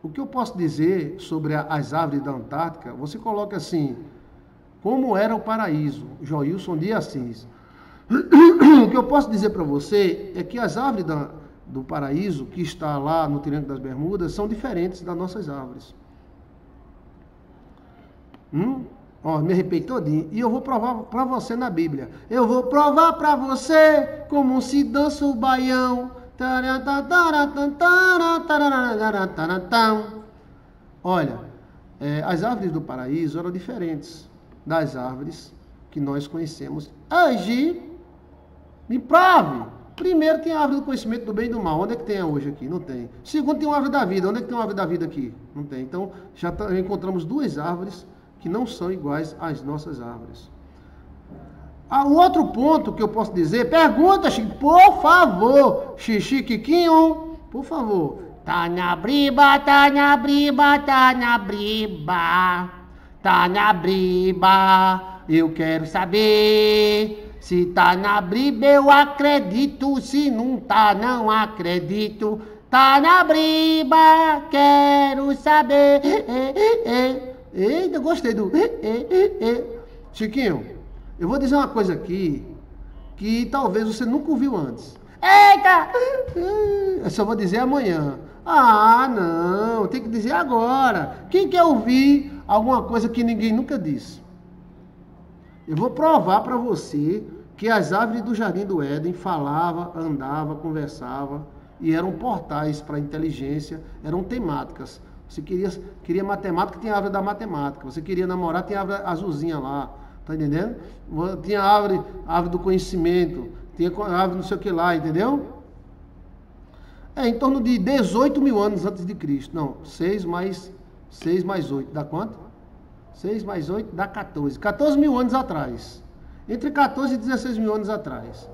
o que eu posso dizer sobre as árvores da Antártica, você coloca assim, como era o paraíso, Joilson de Assis. O que eu posso dizer para você é que as árvores do paraíso, que está lá no Triângulo das Bermudas, são diferentes das nossas árvores. Ó, me arrepei todinho. E eu vou provar para você na Bíblia. Eu vou provar para você como se dança o baião. Olha, as árvores do paraíso eram diferentes das árvores que nós conhecemos hoje. Me prove. Primeiro tem a árvore do conhecimento do bem e do mal. Onde é que tem hoje aqui? Não tem. Segundo tem uma árvore da vida. Onde é que tem uma árvore da vida aqui? Não tem. Então já encontramos duas árvores que não são iguais às nossas árvores. O outro ponto que eu posso dizer, pergunta, Chico, por favor, Xixi Quiquinho, por favor. Tá na briba, tá na briba, tá na briba, tá na briba, eu quero saber. Se tá na briba eu acredito, se não tá não acredito. Tá na briba, quero saber. Eita, gostei do... Chiquinho, eu vou dizer uma coisa aqui, que talvez você nunca ouviu antes. Eita! Eu só vou dizer amanhã. Ah, não, tem que dizer agora. Quem quer ouvir alguma coisa que ninguém nunca disse? Eu vou provar para você que as árvores do Jardim do Éden falavam, andavam, conversavam, e eram portais para a inteligência, eram temáticas. Você queria matemática, tinha a árvore da matemática. Você queria namorar, tinha a árvore azulzinha lá. Tá entendendo? Tinha a árvore do conhecimento. Tinha a árvore não sei o que lá, entendeu? Em torno de 18 mil anos antes de Cristo. Não, 6 mais 8. Dá quanto? 6 mais 8 dá 14. 14 mil anos atrás. Entre 14 e 16 mil anos atrás.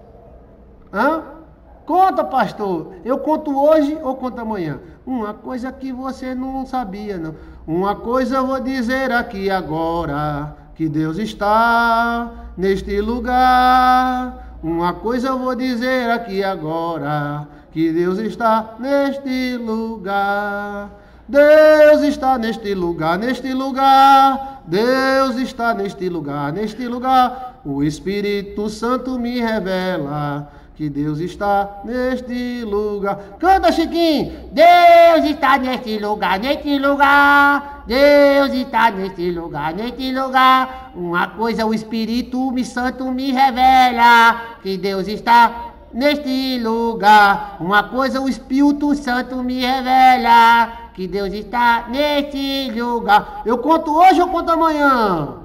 Conta, pastor. Eu conto hoje ou conto amanhã? Uma coisa que você não sabia, não. Uma coisa eu vou dizer aqui agora, que Deus está neste lugar. Uma coisa eu vou dizer aqui agora, que Deus está neste lugar. Deus está neste lugar, neste lugar. Deus está neste lugar, neste lugar. O Espírito Santo me revela que Deus está neste lugar. Canta, Chiquinho! Deus está neste lugar, neste lugar. Deus está neste lugar, neste lugar. Uma coisa o Espírito Santo me revela, que Deus está neste lugar. Uma coisa o Espírito Santo me revela, que Deus está neste lugar. Eu conto hoje ou conto amanhã?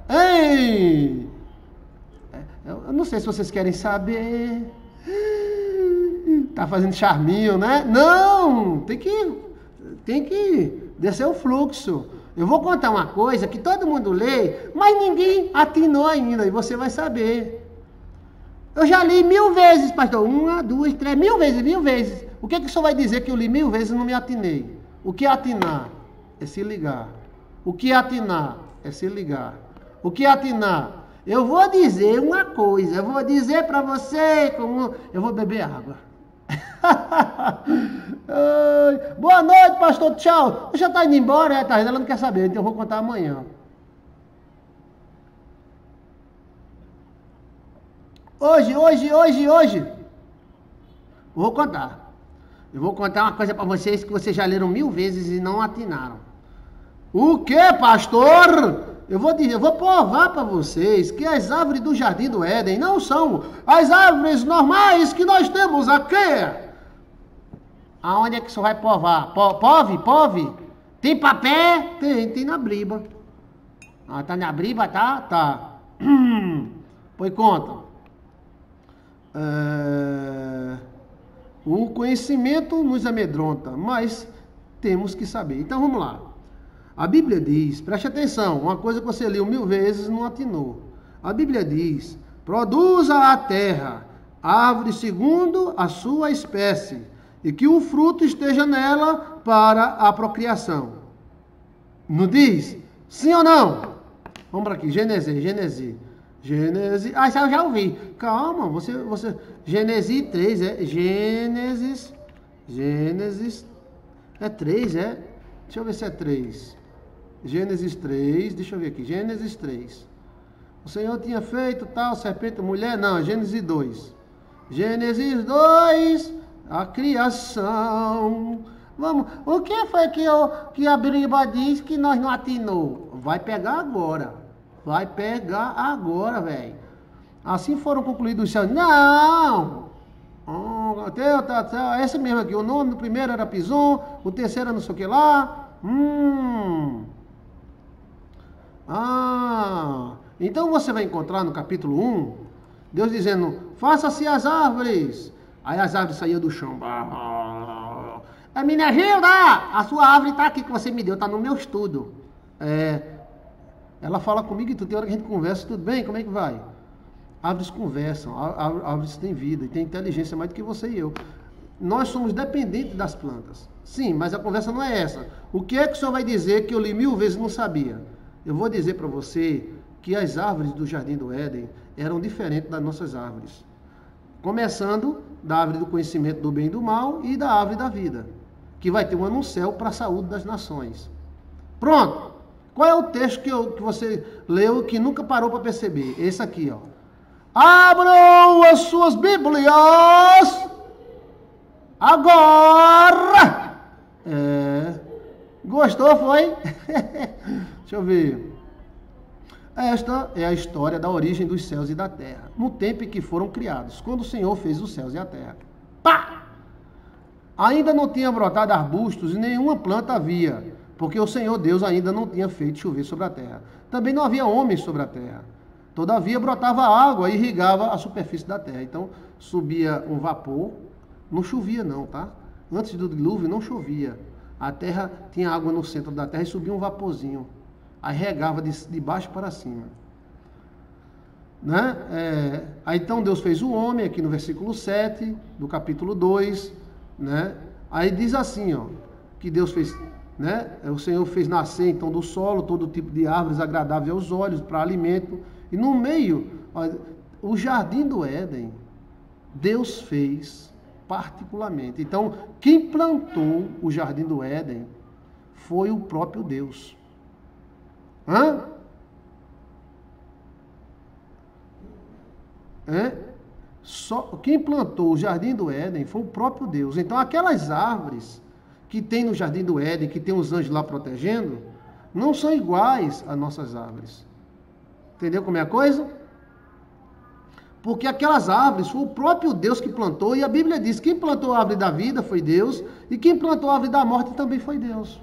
Ei! Eu não sei se vocês querem saber. Tá fazendo charminho, né? Não! Tem que descer o fluxo. Eu vou contar uma coisa que todo mundo lê, mas ninguém atinou ainda, e você vai saber. Eu já li 1000 vezes, pastor. 1, 2, 3, 1000 vezes, 1000 vezes. O que o senhor vai dizer que eu li 1000 vezes e não me atinei? O que é atinar? É se ligar. O que é atinar? É se ligar. O que é atinar? Eu vou dizer uma coisa, eu vou dizer para você como... Eu vou beber água. Boa noite, pastor, tchau. Já está indo embora, tá? Ela não quer saber, então eu vou contar amanhã. Hoje. Vou contar. Eu vou contar uma coisa para vocês que vocês já leram 1000 vezes e não atinaram. O que, pastor? Eu vou provar para vocês que as árvores do Jardim do Éden não são as árvores normais que nós temos aqui. Aonde é que o senhor vai provar? Pove? Tem papel? Tem na briba. Ah, tá na briba, tá? Tá. Pois conta. O conhecimento nos amedronta, mas temos que saber. Então vamos lá. A Bíblia diz, preste atenção, uma coisa que você leu 1000 vezes não atinou. A Bíblia diz, produza a terra árvore segundo a sua espécie, e que o fruto esteja nela para a procriação. Não diz? Sim ou não? Vamos para aqui, Gênesis. Ah, isso eu já ouvi. Calma, você... Gênesis 3, Gênesis... É 3, Deixa eu ver se é 3. Gênesis 3, deixa eu ver aqui. Gênesis 3. O Senhor tinha feito tal, serpente, mulher? Não, Gênesis 2. Gênesis 2, a criação. Vamos, o que foi que a Bíblia diz que nós não atinou? Vai pegar agora. Vai pegar agora, velho. Assim foram concluídos os céus. Não! Esse mesmo aqui. O nome do primeiro era Pison, o terceiro era não sei o que lá. Então você vai encontrar no capítulo 1, Deus dizendo, faça-se as árvores. Aí as árvores saíam do chão. Menina Gilda, a sua árvore está aqui que você me deu, está no meu estudo. Ela fala comigo e tem hora que a gente conversa, tudo bem? Como é que vai? Árvores conversam, árvores têm vida e têm inteligência mais do que você e eu. Nós somos dependentes das plantas. Sim, mas a conversa não é essa. O que é que o senhor vai dizer que eu li 1000 vezes e não sabia? Eu vou dizer para você que as árvores do Jardim do Éden eram diferentes das nossas árvores. Começando da árvore do conhecimento do bem e do mal e da árvore da vida, que vai ter um no céu para a saúde das nações. Pronto. Qual é o texto que você leu que nunca parou para perceber? Esse aqui, ó. Abram as suas Bíblias agora! Gostou, foi? Deixa eu ver. Esta é a história da origem dos céus e da terra, no tempo em que foram criados, quando o Senhor fez os céus e a terra. Pá! Ainda não tinha brotado arbustos e nenhuma planta havia, porque o Senhor Deus ainda não tinha feito chover sobre a terra. Também não havia homens sobre a terra. Todavia brotava água e irrigava a superfície da terra. Então subia um vapor, não chovia não, tá? Antes do dilúvio não chovia. A terra tinha água no centro da terra e subia um vaporzinho. Aí regava de baixo para cima. Né? Aí então Deus fez o homem, aqui no versículo 7 do capítulo 2. Né? Aí diz assim, ó, que Deus fez, né? O Senhor fez nascer então do solo todo tipo de árvores agradáveis aos olhos para alimento. E no meio, ó, o Jardim do Éden, Deus fez particularmente. Então, quem plantou o Jardim do Éden foi o próprio Deus. Quem plantou o Jardim do Éden foi o próprio Deus. Então, aquelas árvores que tem no Jardim do Éden, que tem os anjos lá protegendo, não são iguais às nossas árvores. Entendeu como é a coisa? Porque aquelas árvores foi o próprio Deus que plantou, e a Bíblia diz que quem plantou a árvore da vida foi Deus, e quem plantou a árvore da morte também foi Deus.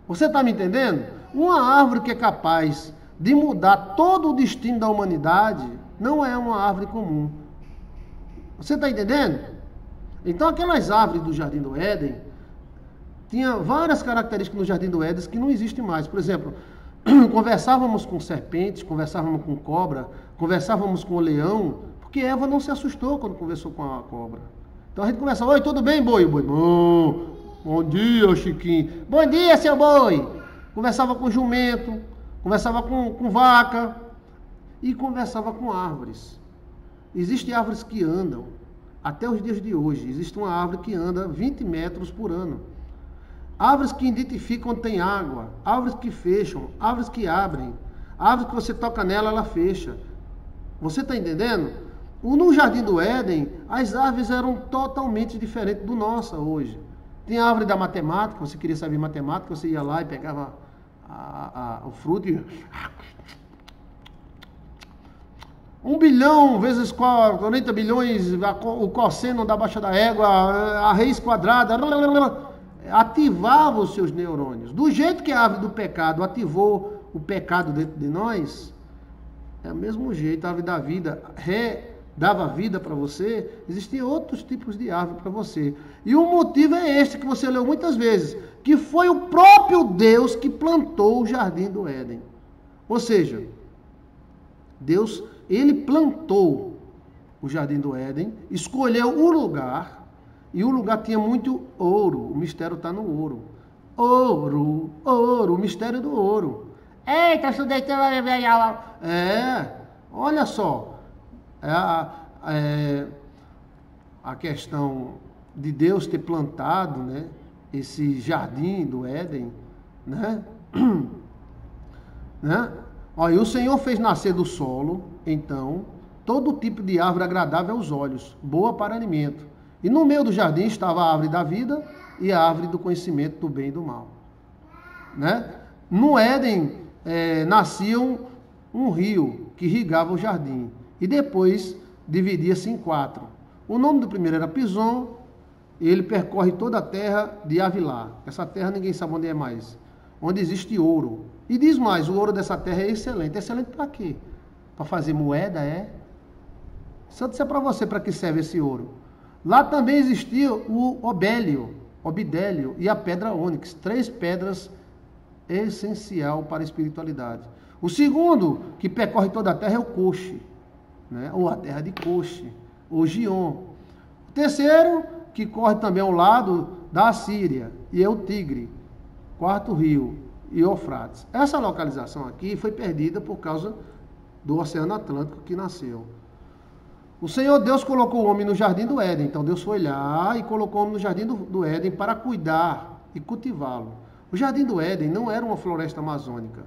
Você está me entendendo? Uma árvore que é capaz de mudar todo o destino da humanidade não é uma árvore comum. Você está entendendo? Então aquelas árvores do Jardim do Éden tinham várias características no Jardim do Éden que não existem mais. Por exemplo, conversávamos com serpentes, conversávamos com cobra, conversávamos com o leão, porque Eva não se assustou quando conversou com a cobra. Então a gente conversava, oi, tudo bem, boi? Boi, bom dia, Chiquinho. Bom dia, seu boi. Conversava com jumento, conversava com vaca e conversava com árvores. Existem árvores que andam, até os dias de hoje, existe uma árvore que anda 20 metros por ano. Árvores que identificam onde tem água, árvores que fecham, árvores que abrem, árvores que você toca nela, ela fecha. Você está entendendo? No Jardim do Éden, as árvores eram totalmente diferentes do nosso hoje. Tem a árvore da matemática, você queria saber matemática, você ia lá e pegava o fruto e... 1 bilhão vezes 40 bilhões, o cosseno da baixa da égua, a raiz quadrada... ativava os seus neurônios. Do jeito que a árvore do pecado ativou o pecado dentro de nós, é o mesmo jeito, a árvore da vida dava vida para você, existiam outros tipos de árvore para você. E o motivo é este que você leu muitas vezes, que foi o próprio Deus que plantou o Jardim do Éden. Ou seja, Deus, ele plantou o Jardim do Éden, escolheu o lugar, e o lugar tinha muito ouro. O mistério está no ouro. Ouro, ouro, o mistério do ouro. Eita, eu estudei... Olha só. A questão de Deus ter plantado, né, esse jardim do Éden, né? Né? Olha, e o Senhor fez nascer do solo, então, todo tipo de árvore agradável aos olhos, boa para alimento. E no meio do jardim estava a árvore da vida e a árvore do conhecimento do bem e do mal. Né? No Éden nascia um rio que irrigava o jardim e depois dividia-se em 4. O nome do primeiro era Pison, e ele percorre toda a terra de Avilá. Essa terra ninguém sabe onde é mais. Onde existe ouro. E diz mais, o ouro dessa terra é excelente. Excelente para quê? Para fazer moeda, é? Só disser para você para que serve esse ouro. Lá também existia o obidélio e a pedra ônix. 3 pedras essencial para a espiritualidade. O segundo, que percorre toda a terra, é o Coche, né? Ou a terra de Coche, ou Gion. O terceiro, que corre também ao lado da Assíria, e é o Tigre. 4º rio, e Eufrates. Essa localização aqui foi perdida por causa do Oceano Atlântico que nasceu. O Senhor Deus colocou o homem no jardim do Éden. Então Deus foi lá e colocou o homem no jardim do Éden para cuidar e cultivá-lo. O jardim do Éden não era uma floresta amazônica.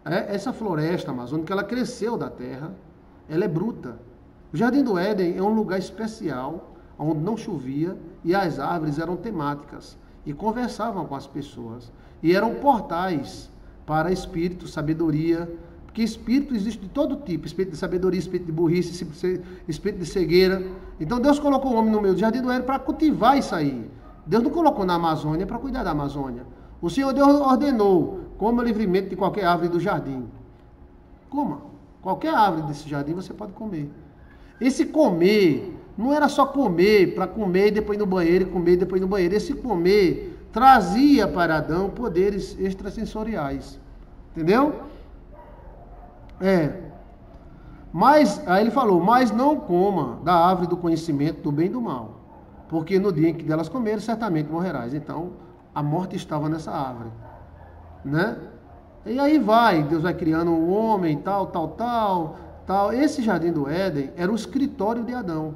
Essa floresta amazônica, ela cresceu da terra, ela é bruta. O jardim do Éden é um lugar especial, onde não chovia e as árvores eram temáticas e conversavam com as pessoas. E eram portais para espírito, sabedoria, porque espírito existe de todo tipo, espírito de sabedoria, espírito de burrice, espírito de cegueira. Então Deus colocou o homem no meio do jardim do Éden para cultivar isso aí. Deus não colocou na Amazônia para cuidar da Amazônia. O Senhor Deus ordenou, coma livremente de qualquer árvore do jardim. Coma. Qualquer árvore desse jardim você pode comer. Esse comer não era só comer para comer e depois ir no banheiro, e comer e depois ir no banheiro. Esse comer trazia para Adão poderes extrasensoriais. Entendeu? Mas, aí ele falou, mas não coma da árvore do conhecimento do bem e do mal, porque no dia em que delas comerem, certamente morrerás. Então, a morte estava nessa árvore, né? E aí Deus vai criando um homem, tal. Esse jardim do Éden era o escritório de Adão,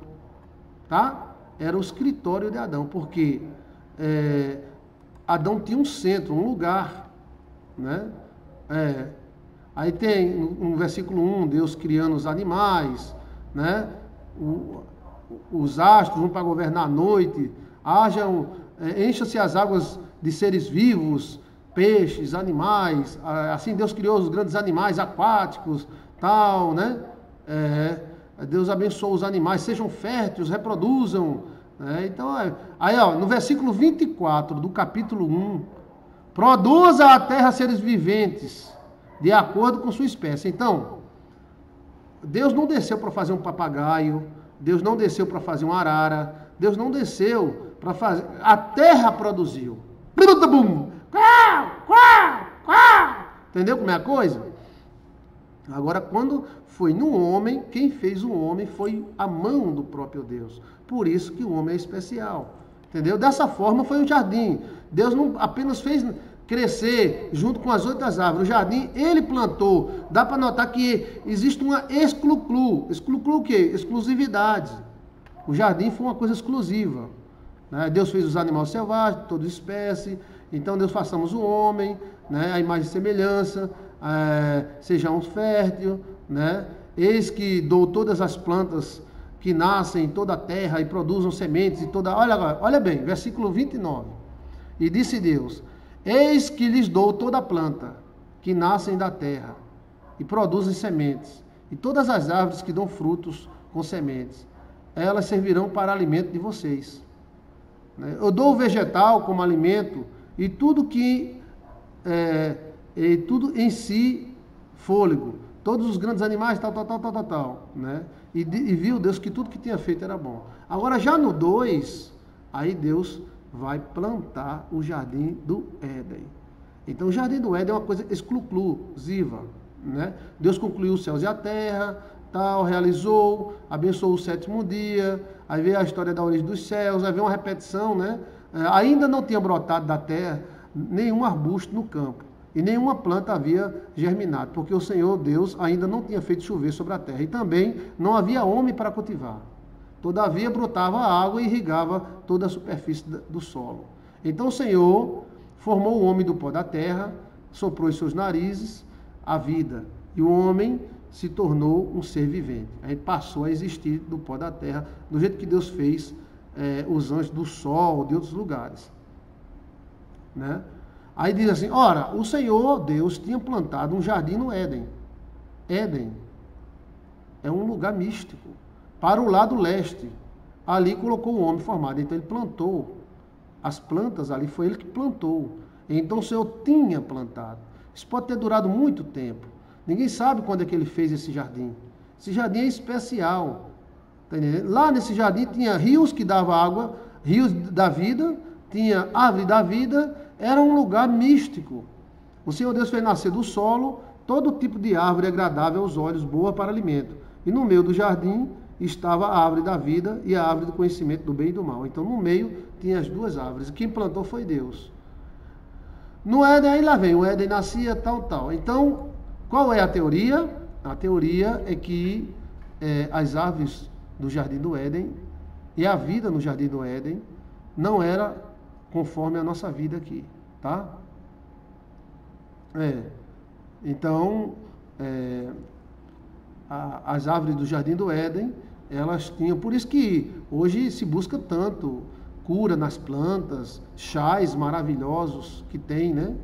tá? Era o escritório de Adão, porque Adão tinha um centro, um lugar, né? Aí tem no versículo 1, Deus criando os animais, né? Os astros, para governar a noite, encham-se as águas de seres vivos, peixes, animais, assim Deus criou os grandes animais aquáticos, tal, né? Deus abençoou os animais, sejam férteis, reproduzam, né? Então, aí no versículo 24 do capítulo 1, produza a terra seres viventes, de acordo com sua espécie. Então, Deus não desceu para fazer um papagaio, Deus não desceu para fazer uma arara, Deus não desceu para fazer... A terra produziu. Entendeu como é a coisa? Agora, quando foi no homem, quem fez o homem foi a mão do próprio Deus. Por isso que o homem é especial. Entendeu? Dessa forma foi o jardim. Deus não apenas fez crescer junto com as outras árvores. O jardim, ele plantou. Dá para notar que existe uma exclu-clu. Exclu-clu o quê? Exclusividade. O jardim foi uma coisa exclusiva, né? Deus fez os animais selvagens, toda espécie. Então Deus façamos o homem, né? A imagem e semelhança, sejamos fértil, né? Eis que dou todas as plantas que nascem em toda a terra e produzam sementes e toda... Olha bem, versículo 29. E disse Deus: eis que lhes dou toda a planta que nascem da terra e produzem sementes, e todas as árvores que dão frutos com sementes, elas servirão para alimento de vocês. Eu dou o vegetal como alimento, e tudo tudo em si fôlego, todos os grandes animais, tal, né? E viu Deus que tudo que tinha feito era bom. Agora já no 2, aí Deus vai plantar o jardim do Éden. Então o jardim do Éden é uma coisa exclusiva, né? Deus concluiu os céus e a terra, tal, realizou, abençoou o 7º dia, aí veio a história da origem dos céus, aí veio uma repetição, né? Ainda não tinha brotado da terra nenhum arbusto no campo, e nenhuma planta havia germinado, porque o Senhor Deus ainda não tinha feito chover sobre a terra, e também não havia homem para cultivar. Todavia brotava água e irrigava toda a superfície do solo. Então o Senhor formou o homem do pó da terra, soprou em seus narizes a vida, e o homem se tornou um ser vivente. A gente passou a existir do pó da terra, do jeito que Deus fez os anjos do sol, de outros lugares. Né? Aí diz assim, ora, o Senhor Deus tinha plantado um jardim no Éden. Éden é um lugar místico. Para o lado leste, ali colocou o homem formado. Então ele plantou as plantas ali, foi ele que plantou. Então o Senhor tinha plantado. Isso pode ter durado muito tempo. Ninguém sabe quando é que ele fez esse jardim. Esse jardim é especial. Tá entendendo? Lá nesse jardim tinha rios que davam água, rios da vida, tinha árvore da vida, era um lugar místico. O Senhor Deus fez nascer do solo todo tipo de árvore agradável aos olhos, boa para alimento. E no meio do jardim estava a árvore da vida e a árvore do conhecimento do bem e do mal. Então no meio tinha as duas árvores. Quem plantou foi Deus. No Éden, aí lá vem, o Éden nascia tal. Então, qual é a teoria? A teoria é que as árvores do jardim do Éden e a vida no jardim do Éden não era conforme a nossa vida aqui, tá? Então, as árvores do jardim do Éden, elas tinham, por isso que hoje se busca tanto cura nas plantas, chás maravilhosos que tem, né?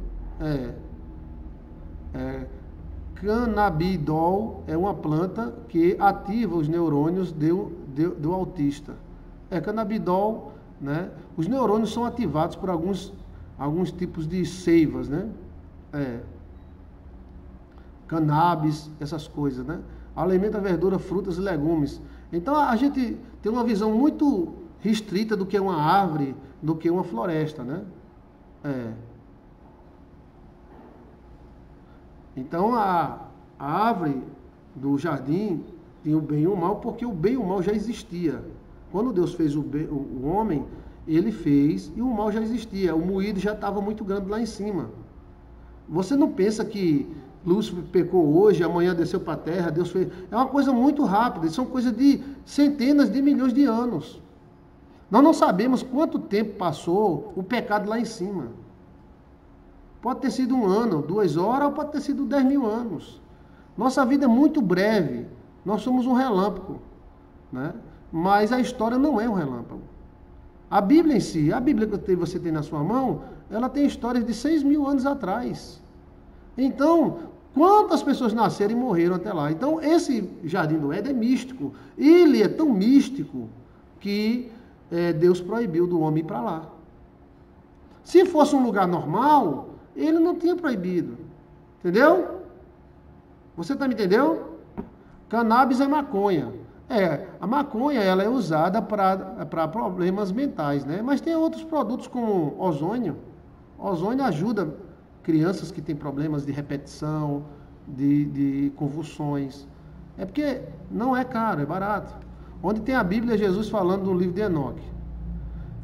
Canabidol é uma planta que ativa os neurônios do autista. Canabidol, né? Os neurônios são ativados por alguns tipos de seivas, né? Cannabis, essas coisas, né? Alimenta verdura, frutas e legumes. Então a gente tem uma visão muito restrita do que é uma árvore, do que é uma floresta, né? Então a árvore do jardim tem o bem e o mal, porque o bem e o mal já existia. Quando Deus fez o homem, ele fez e o mal já existia. O moído já estava muito grande lá em cima. Você não pensa que Lúcifer pecou hoje, amanhã desceu para a terra, Deus fez... É uma coisa muito rápida, são coisas de centenas de milhões de anos. Nós não sabemos quanto tempo passou o pecado lá em cima. Pode ter sido 1 ano, 2 horas, ou pode ter sido 10 mil anos. Nossa vida é muito breve, nós somos um relâmpago, né? Mas a história não é um relâmpago. A Bíblia em si, a Bíblia que você tem na sua mão, ela tem histórias de 6 mil anos atrás. Então, quantas pessoas nasceram e morreram até lá? Então, esse jardim do Éden é místico. Ele é tão místico que Deus proibiu do homem ir para lá. Se fosse um lugar normal, ele não tinha proibido. Entendeu? Você está me entendendo? Cannabis é maconha. A maconha ela é usada para problemas mentais, né? Mas tem outros produtos como ozônio. Ozônio ajuda crianças que têm problemas de repetição, de convulsões. É porque não é caro, é barato. Onde tem a Bíblia, Jesus falando no livro de Enoque.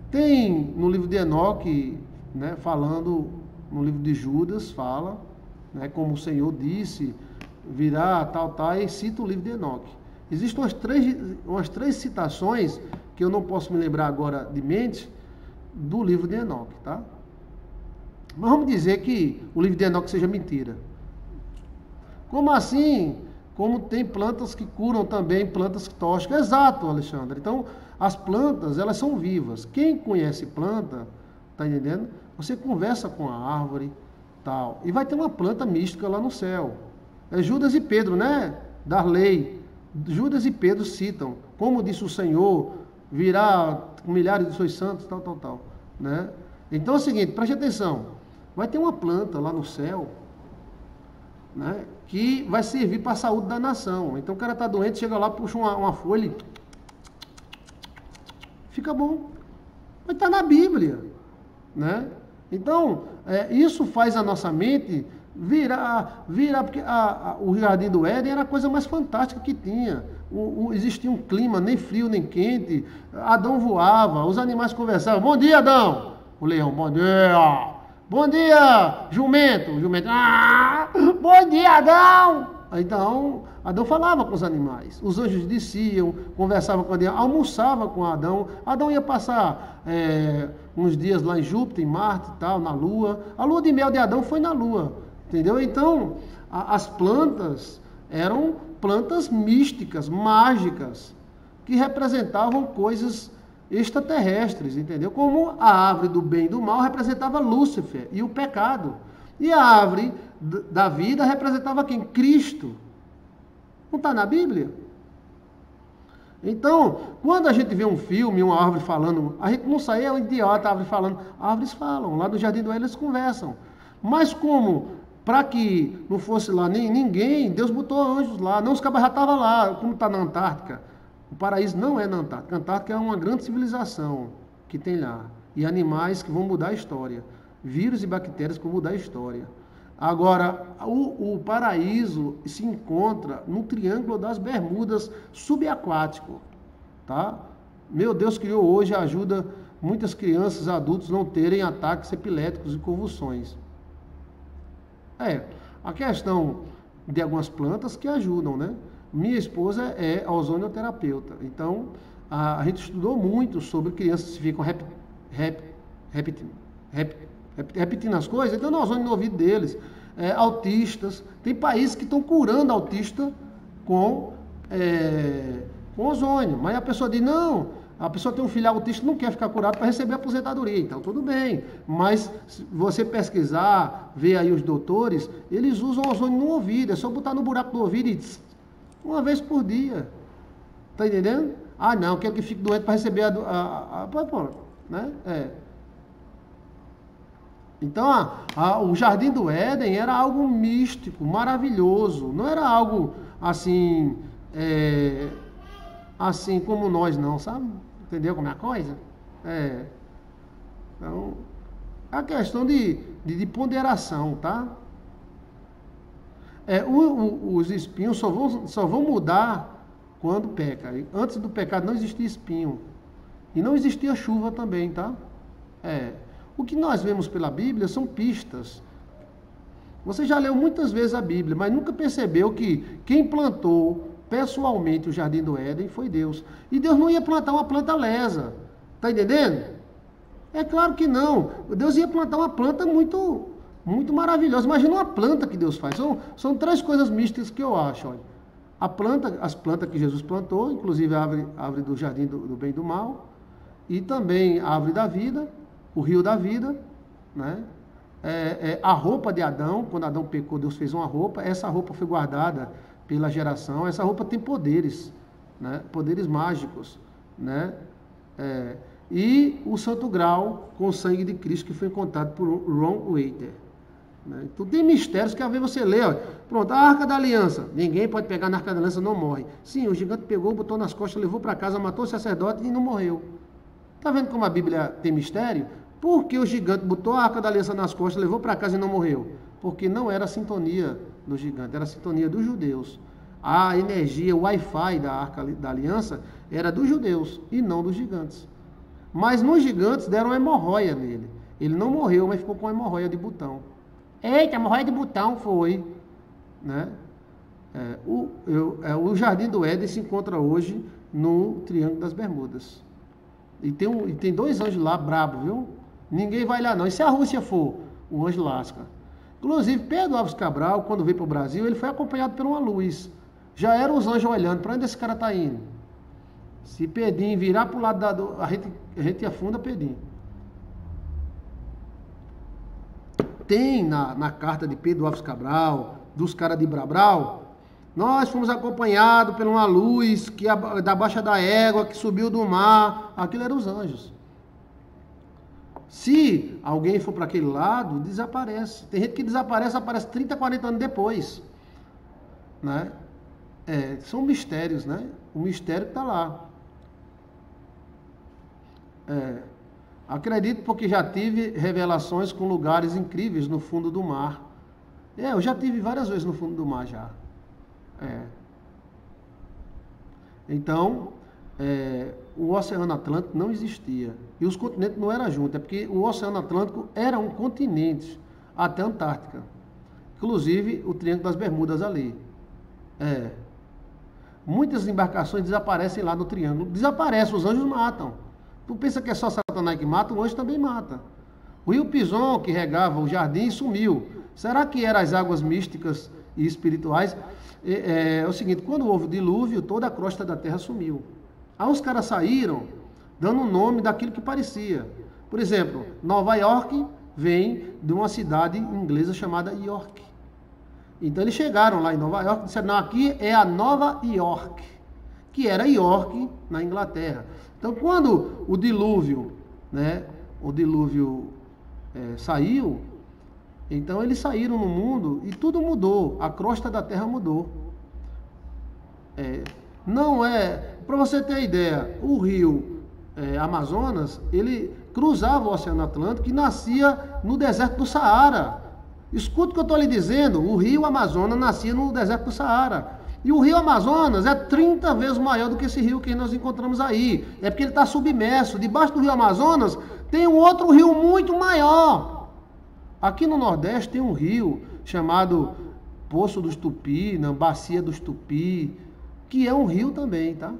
Tem no livro de Enoque, né, falando no livro de Judas, fala, né, como o Senhor disse, virá tal, e cita o livro de Enoque. Existem umas três citações, que eu não posso me lembrar agora de mente, do livro de Enoque, tá? Mas vamos dizer que o livro de Enoque seja mentira. Como assim? Como tem plantas que curam também, plantas tóxicas. Exato, Alexandre. Então, as plantas, elas são vivas. Quem conhece planta, tá entendendo? Você conversa com a árvore, tal. E vai ter uma planta mística lá no céu. É Judas e Pedro, né? Darley. Judas e Pedro citam. Como disse o Senhor, virá com milhares de seus santos, tal. Né? Então é o seguinte, preste atenção. Vai ter uma planta lá no céu, né, que vai servir para a saúde da nação. Então o cara está doente, chega lá, puxa uma folha e... fica bom. Vai estar na Bíblia. Né? Então, isso faz a nossa mente virar porque o Jardim do Éden era a coisa mais fantástica que tinha. Existia um clima, nem frio, nem quente. Adão voava, os animais conversavam. Bom dia, Adão! O leão, bom dia! Bom dia, jumento! Bom dia, Adão! Então, Adão falava com os animais. Os anjos desciam, conversavam com Adão, almoçavam com Adão. Adão ia passar uns dias lá em Júpiter, em Marte e tal, na Lua. A lua de mel de Adão foi na Lua, entendeu? Então, as plantas eram plantas místicas, mágicas, que representavam coisas extraterrestres, entendeu? Como a árvore do bem e do mal representava Lúcifer e o pecado. E a árvore da vida representava quem? Cristo. Não está na Bíblia? Então, quando a gente vê um filme, uma árvore falando, a gente não sai, é um idiota, a árvore falando. Árvores falam, lá no Jardim do Éden eles conversam. Mas como, para que não fosse lá nem ninguém, Deus botou anjos lá. Não, os cabas já estavam lá, como está na Antártica. O paraíso não é na Antártica. A Antártica é uma grande civilização que tem lá. E animais que vão mudar a história. Vírus e bactérias que vão mudar a história. Agora, o paraíso se encontra no Triângulo das Bermudas subaquático, tá? Meu Deus criou hoje, ajuda muitas crianças, adultos não terem ataques epiléticos e convulsões. A questão de algumas plantas que ajudam, né? Minha esposa é ozonioterapeuta, então a gente estudou muito sobre crianças que ficam repetindo as coisas, então dá ozônio no ouvido deles. Autistas, tem países que estão curando autista com ozônio, mas a pessoa diz, não, a pessoa tem um filho autista e não quer ficar curado para receber aposentadoria, então tudo bem, mas se você pesquisar, ver aí os doutores, eles usam ozônio no ouvido, é só botar no buraco do ouvido e uma vez por dia, tá entendendo? Ah não, quer que fique doente para receber né? Então, o Jardim do Éden era algo místico, maravilhoso. Não era algo assim, assim como nós não, sabe? Entendeu como é a coisa? Então, é a questão de ponderação, tá? Os espinhos só vão mudar quando peca. Antes do pecado não existia espinho. E não existia chuva também, tá? O que nós vemos pela Bíblia são pistas. Você já leu muitas vezes a Bíblia, mas nunca percebeu que quem plantou pessoalmente o Jardim do Éden foi Deus. E Deus não ia plantar uma planta lesa. Está entendendo? É claro que não. Deus ia plantar uma planta muito, muito maravilhosa. Imagina uma planta que Deus faz. São três coisas místicas que eu acho. Olha. As plantas que Jesus plantou, inclusive a árvore do Jardim do Bem e do Mal, e também a árvore da vida, o rio da vida, né? A roupa de Adão, quando Adão pecou, Deus fez uma roupa, essa roupa foi guardada pela geração, essa roupa tem poderes, né? Poderes mágicos, né? E o Santo Grau com o sangue de Cristo que foi encontrado por Ron Waiter, né? Então tem mistérios que às vezes você lê, ó, pronto, a Arca da Aliança, ninguém pode pegar na Arca da Aliança, não morre. Sim, o gigante pegou, botou nas costas, levou para casa, matou o sacerdote e não morreu. Está vendo como a Bíblia tem mistério? Por que o gigante botou a Arca da Aliança nas costas, levou para casa e não morreu? Porque não era a sintonia do gigante, era a sintonia dos judeus. A energia, o Wi-Fi da Arca da Aliança era dos judeus e não dos gigantes. Mas nos gigantes deram hemorroia nele. Ele não morreu, mas ficou com hemorroia de botão. Eita, hemorroia de botão foi. Né? O Jardim do Éden se encontra hoje no Triângulo das Bermudas. E tem dois anjos lá, brabo, viu? Ninguém vai lá não. E se a Rússia for, o anjo lasca. Inclusive, Pedro Álvares Cabral, quando veio para o Brasil, ele foi acompanhado por uma luz. Já eram os anjos olhando, para onde esse cara está indo? Se Pedrinho virar para o lado a gente afunda Pedrinho. Tem na carta de Pedro Álvares Cabral, dos caras de Brabral, nós fomos acompanhados por uma luz que da baixa da égua, que subiu do mar. Aquilo eram os anjos. Se alguém for para aquele lado, desaparece. Tem gente que desaparece, aparece 30, 40 anos depois. Né? São mistérios, né? O mistério está lá. Acredito porque já tive revelações com lugares incríveis no fundo do mar. Eu já tive várias vezes no fundo do mar já. Então, o Oceano Atlântico não existia. E os continentes não eram juntos. É porque o Oceano Atlântico era um continente até a Antártica. Inclusive o Triângulo das Bermudas ali. É. Muitas embarcações desaparecem lá no triângulo. Desaparecem, os anjos matam. Tu pensa que é só Satanás que mata? O anjo também mata. O rio Pison, que regava o jardim, sumiu. Será que eram as águas místicas e espirituais? É o seguinte, quando houve o dilúvio, toda a crosta da terra sumiu. Aí os caras saíram dando o nome daquilo que parecia. Por exemplo, Nova York vem de uma cidade inglesa chamada York. Então eles chegaram lá em Nova York e disseram, não, aqui é a Nova York, que era York na Inglaterra. Então quando o dilúvio, né, saiu, então eles saíram no mundo e tudo mudou, a crosta da terra mudou. Não é, para você ter ideia, o rio Amazonas, ele cruzava o Oceano Atlântico e nascia no deserto do Saara. Escuta o que eu estou lhe dizendo, o rio Amazonas nascia no deserto do Saara. E o rio Amazonas é 30 vezes maior do que esse rio que nós encontramos aí. É porque ele está submerso. Debaixo do rio Amazonas tem um outro rio muito maior. Aqui no Nordeste tem um rio chamado Poço dos Tupi, na Bacia dos Tupi, que é um rio também, tá?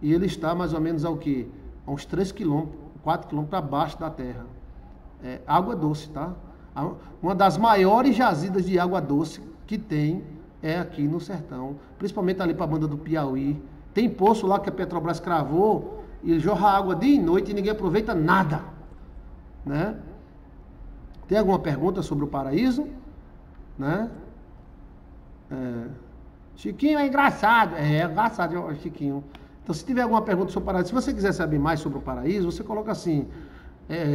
E ele está mais ou menos ao quê? A uns 3 quilômetros, 4 quilômetros abaixo da terra. Água doce, tá? Uma das maiores jazidas de água doce que tem é aqui no sertão, principalmente ali para a banda do Piauí. Tem poço lá que a Petrobras cravou e jorra água dia e noite e ninguém aproveita nada, né? Tem alguma pergunta sobre o paraíso? Né? Chiquinho é engraçado. É engraçado, Chiquinho. Então, se tiver alguma pergunta sobre o paraíso, se você quiser saber mais sobre o paraíso, você coloca assim,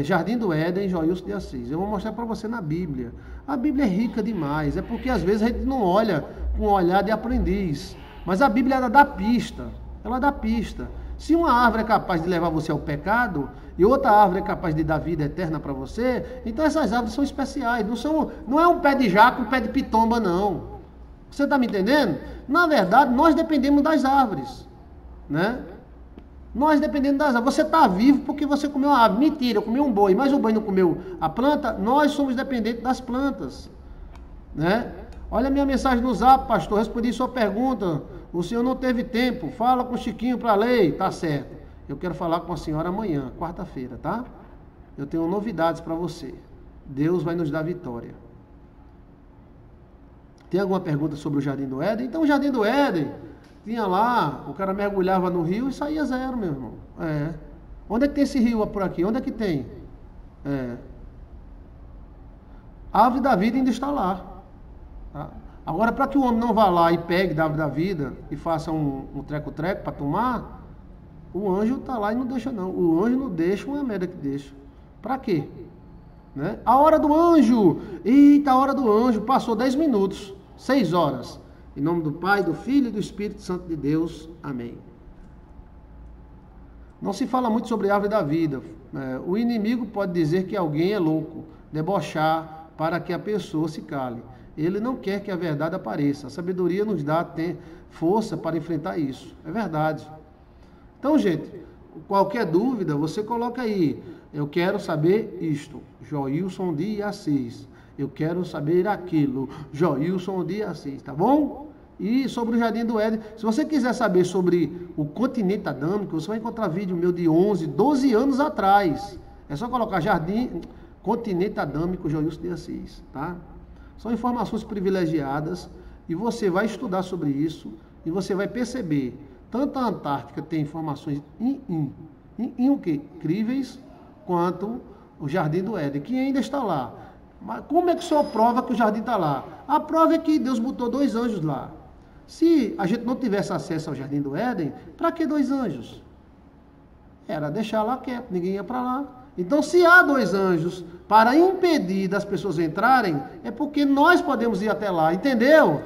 Jardim do Éden, Joilson de Assis. Eu vou mostrar para você na Bíblia. A Bíblia é rica demais. É porque às vezes a gente não olha com um olhar de aprendiz. Mas a Bíblia, ela dá pista. Ela dá pista. Se uma árvore é capaz de levar você ao pecado e outra árvore é capaz de dar vida eterna para você, então essas árvores são especiais. Não é um pé de jaca, um pé de pitomba, não. Você está me entendendo? Na verdade, nós dependemos das árvores, né? Nós dependemos das árvores. Você está vivo porque você comeu uma árvore. Mentira, eu comi um boi, mas o boi não comeu a planta. Nós somos dependentes das plantas, né? Olha a minha mensagem no Zap, pastor. Respondi sua pergunta. O senhor não teve tempo. Fala com o Chiquinho para a lei. Tá certo. Eu quero falar com a senhora amanhã, quarta-feira, tá? Eu tenho novidades para você. Deus vai nos dar vitória. Tem alguma pergunta sobre o Jardim do Éden? Então, o Jardim do Éden, tinha lá, o cara mergulhava no rio e saía zero, meu irmão. Onde é que tem esse rio por aqui? Onde é que tem? A árvore da vida ainda está lá. Tá? Agora, para que o homem não vá lá e pegue da árvore da vida e faça um treco-treco para tomar, o anjo está lá e não deixa não. O anjo não deixa, uma merda que deixa. Para quê? Né? A hora do anjo. Eita, a hora do anjo. Passou 10 minutos. 6 horas. Em nome do Pai, do Filho e do Espírito Santo de Deus. Amém. Não se fala muito sobre a árvore da vida. O inimigo pode dizer que alguém é louco, debochar para que a pessoa se cale. Ele não quer que a verdade apareça. A sabedoria nos dá força para enfrentar isso. É verdade. Então, gente, qualquer dúvida, você coloca aí. Eu quero saber isto. Joilson de Assis. Eu quero saber aquilo. Joilson de Assis, tá bom? E sobre o Jardim do Éden. Se você quiser saber sobre o continente adâmico, você vai encontrar vídeo meu de 11, 12 anos atrás. É só colocar continente adâmico Joilson de Assis, tá? São informações privilegiadas e você vai estudar sobre isso e você vai perceber. Tanto a Antártica tem informações incríveis, quanto o Jardim do Éden, que ainda está lá. Mas como é que o senhor prova que o jardim está lá? A prova é que Deus botou 2 anjos lá. Se a gente não tivesse acesso ao Jardim do Éden, para que 2 anjos? Era deixar lá quieto, ninguém ia para lá. Então, se há 2 anjos para impedir das pessoas entrarem, é porque nós podemos ir até lá, entendeu?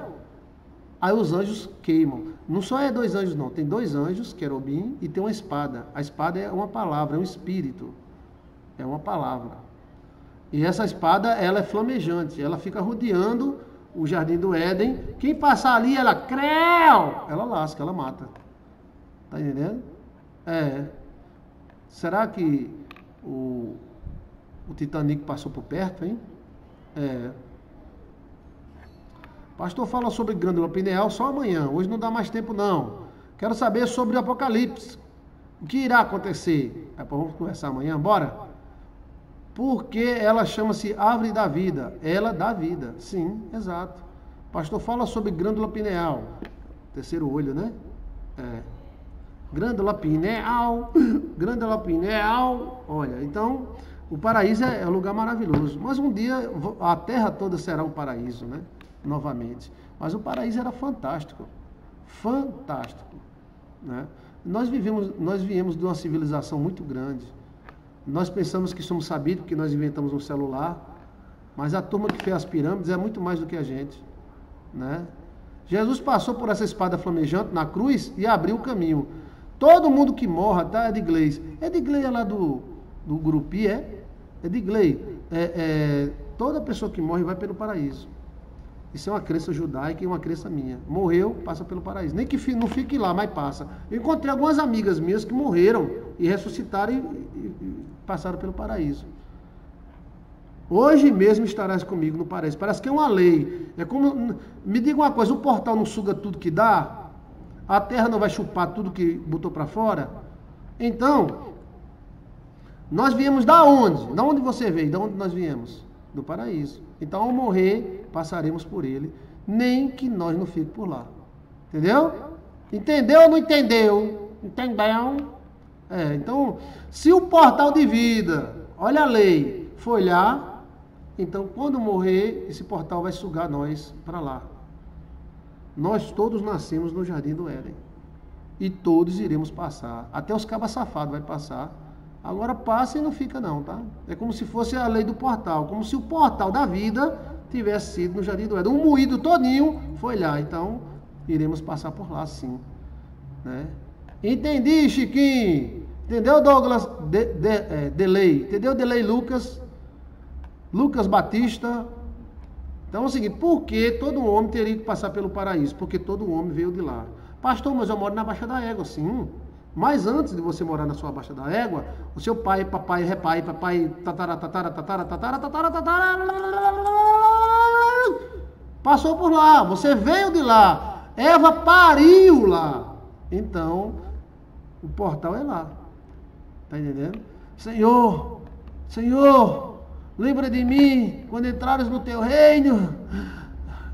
Aí os anjos queimam. Não só é 2 anjos, não. Tem 2 anjos, querubim, e tem uma espada. A espada é uma palavra, é um espírito. É uma palavra. E essa espada, ela é flamejante. Ela fica rodeando o Jardim do Éden. Quem passar ali, ela creu! Ela lasca, ela mata. Tá entendendo? Será que o Titanic passou por perto, hein? Pastor, fala sobre glândula pineal só amanhã. Hoje não dá mais tempo, não. Quero saber sobre o Apocalipse. O que irá acontecer? Vamos conversar amanhã, bora? Porque ela chama-se árvore da vida. Ela dá vida. Sim, exato. Pastor, fala sobre glândula pineal. Terceiro olho, né? Glândula pineal. Glândula pineal. Olha, então, o paraíso é um lugar maravilhoso. Mas um dia a terra toda será um paraíso, né? Novamente. Mas o paraíso era fantástico. Fantástico. Né? Nós viemos de uma civilização muito grande. Nós pensamos que somos sabidos porque nós inventamos um celular, mas a turma que fez as pirâmides é muito mais do que a gente, né? Jesus passou por essa espada flamejante na cruz e abriu o caminho. Todo mundo que morra, tá? É de Gleis. É de Gleis lá do Grupi, é? É de Gleis. Toda pessoa que morre vai pelo paraíso. Isso é uma crença judaica e uma crença minha. Morreu, passa pelo paraíso. Nem que não fique lá, mas passa. Eu encontrei algumas amigas minhas que morreram e ressuscitaram e passaram pelo paraíso. Hoje mesmo estarás comigo no paraíso. Parece que é uma lei. É como, me diga uma coisa, o portal não suga tudo que dá? A terra não vai chupar tudo que botou para fora? Então, nós viemos da onde? Da onde você veio? Da onde nós viemos? Do paraíso. Então, ao morrer, passaremos por ele, nem que nós não fiquemos por lá. Entendeu? Entendeu ou não entendeu? Entendeu? Então, se o portal de vida, olha a lei, foi lá, então quando morrer, esse portal vai sugar nós para lá. Nós todos nascemos no Jardim do Éden. E todos iremos passar. Até os cabas safados vai passar. Agora passa e não fica não, tá? É como se fosse a lei do portal. Como se o portal da vida tivesse sido no Jardim do Éden. Um moído todinho foi lá. Então, iremos passar por lá sim. Né? Entendi, Chiquinho. Entendeu, Douglas? Delay. Entendeu, Delay, Lucas? Lucas Batista. Então é o seguinte, por que todo homem teria que passar pelo paraíso? Porque todo homem veio de lá. Pastor, mas eu moro na Baixa da Égua, sim. Mas antes de você morar na sua Baixa da Égua, o seu pai, papai, repai, papai, tatara, passou por lá. Você veio de lá. Eva pariu lá. Então, o portal é lá. Tá entendendo? Senhor, Senhor, lembra de mim quando entrares no teu reino.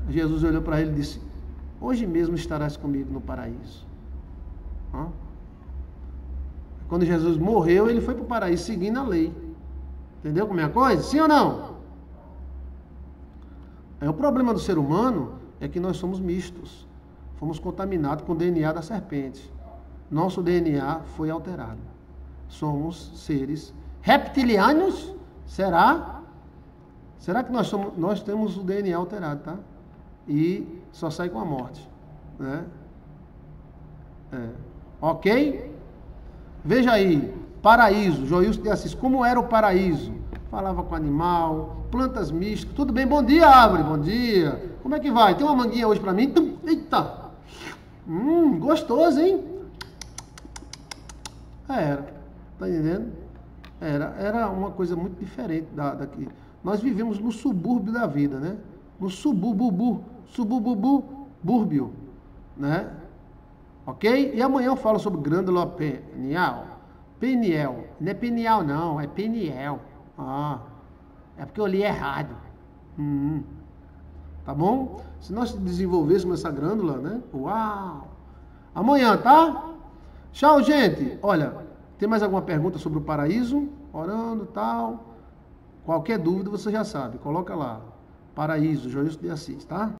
Jesus olhou para ele e disse: hoje mesmo estarás comigo no paraíso. Quando Jesus morreu, ele foi para o paraíso seguindo a lei. Entendeu como é a coisa? Sim ou não? O problema do ser humano é que nós somos mistos. Fomos contaminados com o DNA da serpente. Nosso DNA foi alterado. Somos seres reptilianos? Será? Será que nós temos o DNA alterado, tá? E só sai com a morte, né? Ok? Veja aí, paraíso, Joilson de Assis, como era o paraíso? Falava com animal, plantas místicas, tudo bem? Bom dia, árvore, bom dia. Como é que vai? Tem uma manguinha hoje pra mim? Eita! Gostoso, hein? Era, tá entendendo? Era uma coisa muito diferente daqui. Nós vivemos no subúrbio da vida, né? No subúrbio, né? Ok? E amanhã eu falo sobre glândula pineal. Peniel. Não é pineal não, é peniel. É porque eu li errado. Tá bom? Se nós desenvolvêssemos essa glândula, né? Uau! Amanhã, tá? Tchau, gente. Olha, tem mais alguma pergunta sobre o paraíso? Orando, tal. Qualquer dúvida você já sabe. Coloca lá. Paraíso, Joilson de Assis, tá?